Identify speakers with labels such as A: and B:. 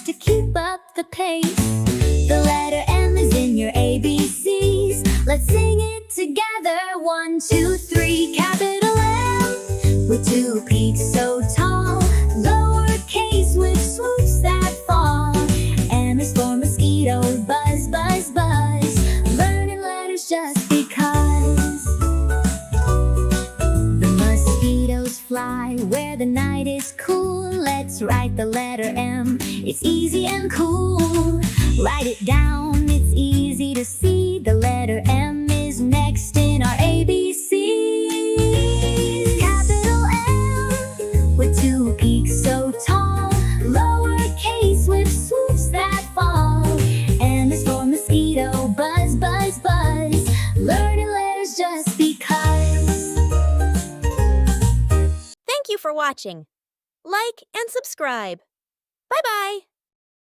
A: to keep up the pace. The letter M is in your ABCs. Let's sing it together. 1, 2, 3. Capital M with 2 peaks so tall. Lowercase with swoops that fall. M is for mosquito. Buzz, buzz, buzz. Learning letters just because. The mosquitoes fly where the night is cool. Let's write the letter M. It's easy and cool. Write it down, it's easy to see. The letter M is next in our ABCs. Capital M with 2 peaks so tall. Lowercase with swoops that fall. M is for mosquito. Buzz, buzz, buzz. Learning letters just because.
B: Thank you for watching. Like and subscribe. Bye-bye.